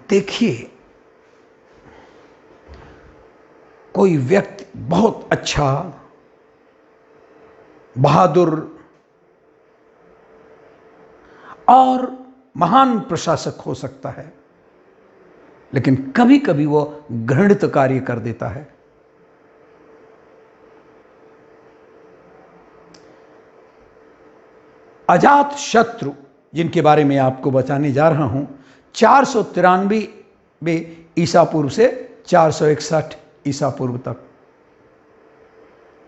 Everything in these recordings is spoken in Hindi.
देखिए, कोई व्यक्ति बहुत अच्छा, बहादुर और महान प्रशासक हो सकता है, लेकिन कभी कभी वो घृणित कार्य कर देता है। अजात शत्रु, जिनके बारे में आपको बताने जा रहा हूं, 493 ईसा पूर्व से 461 ईसा पूर्व तक,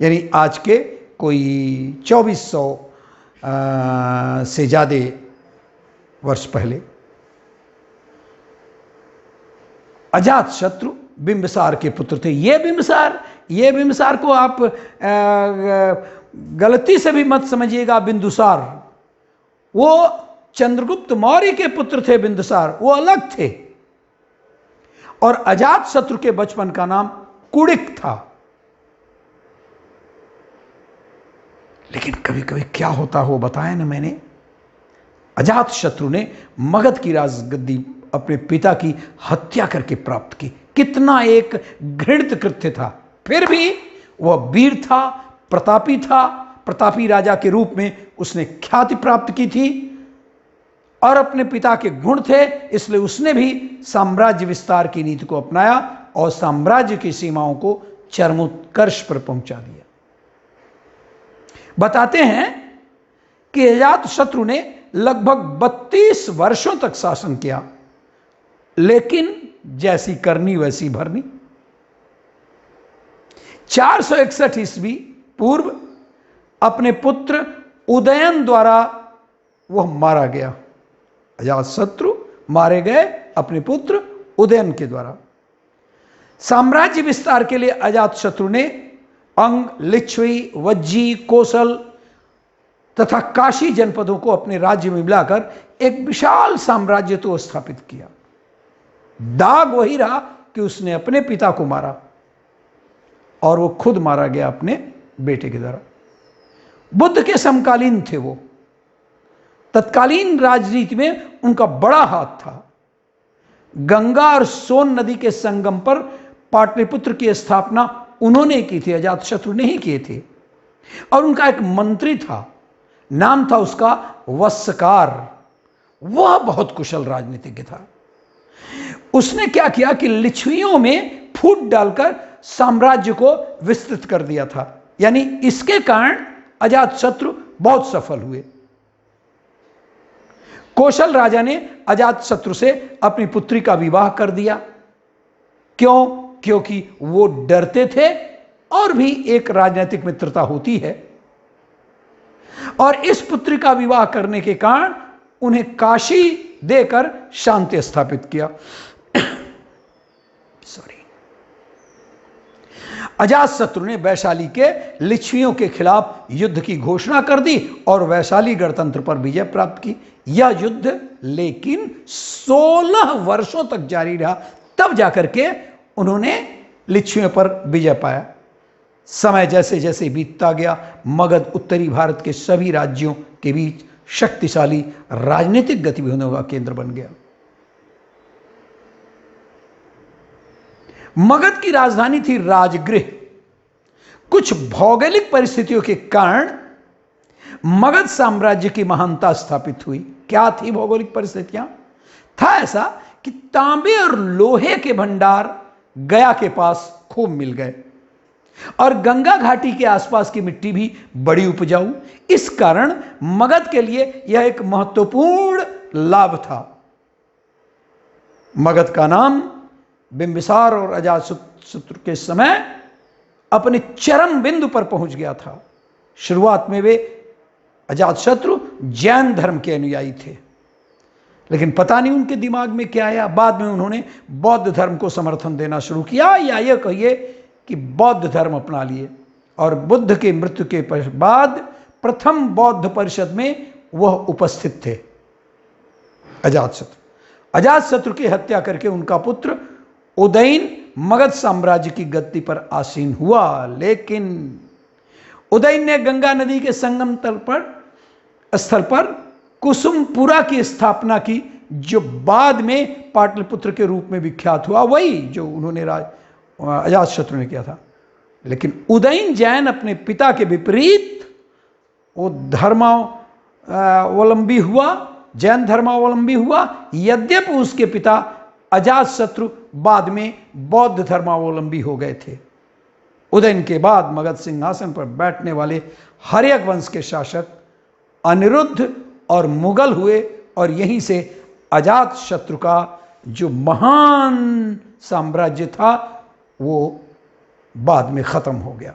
यानी आज के कोई 2400 से ज़्यादा वर्ष पहले अजात शत्रु बिंबिसार के पुत्र थे। ये बिंबिसार को आप गलती से भी मत समझिएगा। बिंदुसार वो चंद्रगुप्त मौर्य के पुत्र थे। बिंदुसार वो अलग थे। और अजात शत्रु के बचपन का नाम कुड़िक था। लेकिन कभी कभी क्या होता हो बताया ना मैंने। अजात शत्रु ने मगध की राजगद्दी अपने पिता की हत्या करके प्राप्त की। कितना एक घृणित कृत्य था। फिर भी वह वीर था, प्रतापी था। प्रतापी राजा के रूप में उसने ख्याति प्राप्त की थी और अपने पिता के गुण थे, इसलिए उसने भी साम्राज्य विस्तार की नीति को अपनाया और साम्राज्य की सीमाओं को चरमोत्कर्ष पर पहुंचा दिया। बताते हैं कि अजात शत्रु ने लगभग 32 वर्षों तक शासन किया, लेकिन जैसी करनी वैसी भरनी। 461 ईस्वी पूर्व अपने पुत्र उदयन द्वारा वह मारा गया। अजात शत्रु मारे गए अपने पुत्र उदयन के द्वारा। साम्राज्य विस्तार के लिए अजात शत्रु ने अंग, लिच्छवी, वज्जी, कौशल तथा काशी जनपदों को अपने राज्य में मिलाकर एक विशाल साम्राज्य तो स्थापित किया। दाग वही रहा कि उसने अपने पिता को मारा और वो खुद मारा गया अपने बेटे के द्वारा। बुद्ध के समकालीन थे वो। तत्कालीन राजनीति में उनका बड़ा हाथ था। गंगा और सोन नदी के संगम पर पाटलिपुत्र की स्थापना उन्होंने की थी, अजातशत्रु ने ही किए थे। और उनका एक मंत्री था, नाम था उसका वस्सकार। वह बहुत कुशल राजनीतिज्ञ था। उसने क्या किया कि लिच्छवियों में फूट डालकर साम्राज्य को विस्तृत कर दिया था। यानी इसके कारण अजातशत्रु बहुत सफल हुए। कौशल राजा ने अजातशत्रु से अपनी पुत्री का विवाह कर दिया। क्यों? क्योंकि वो डरते थे और भी एक राजनीतिक मित्रता होती है। और इस पुत्री का विवाह करने के कारण उन्हें काशी देकर शांति स्थापित किया। सॉरी। अजातशत्रु ने वैशाली के लिच्छवियों के खिलाफ युद्ध की घोषणा कर दी और वैशाली गणतंत्र पर विजय प्राप्त की। यह युद्ध लेकिन 16 वर्षों तक जारी रहा, तब जाकर के उन्होंने लिच्छवियों पर विजय पाया। समय जैसे जैसे बीतता गया, मगध उत्तरी भारत के सभी राज्यों के बीच शक्तिशाली राजनीतिक गतिविधियों का केंद्र बन गया। मगध की राजधानी थी राजगृह। कुछ भौगोलिक परिस्थितियों के कारण मगध साम्राज्य की महानता स्थापित हुई। क्या थी भौगोलिक परिस्थितियां? था ऐसा कि तांबे और लोहे के भंडार गया के पास खूब मिल गए और गंगा घाटी के आसपास की मिट्टी भी बड़ी उपजाऊ। इस कारण मगध के लिए यह एक महत्वपूर्ण लाभ था। मगध का नाम बिंबिसार और अजातशत्रु के समय अपने चरम बिंदु पर पहुंच गया था। शुरुआत में वे अजातशत्रु जैन धर्म के अनुयायी थे, लेकिन पता नहीं उनके दिमाग में क्या आया। बाद में उन्होंने बौद्ध धर्म को समर्थन देना शुरू किया, या यह कहिए कि बौद्ध धर्म अपना लिए। और बुद्ध के मृत्यु के बाद प्रथम बौद्ध परिषद में वह उपस्थित थे। अजातशत्रु की हत्या करके उनका पुत्र उदयन मगध साम्राज्य की गद्दी पर आसीन हुआ। लेकिन उदयन ने गंगा नदी के संगम स्थल पर कुसुमपुरा की स्थापना की, जो बाद में पाटलिपुत्र के रूप में विख्यात हुआ, वही जो उन्होंने अजातशत्रु ने किया था। लेकिन उदयन जैन अपने पिता के विपरीत वो धर्मावलंबी हुआ, जैन धर्मावलंबी हुआ, यद्यपि उसके पिता अजातशत्रु बाद में बौद्ध धर्मावलंबी हो गए थे। उदयन के बाद मगध सिंहासन पर बैठने वाले हर्यक वंश के शासक अनिरुद्ध और मुगल हुए, और यहीं से अजातशत्रु का जो महान साम्राज्य था वो बाद में खत्म हो गया।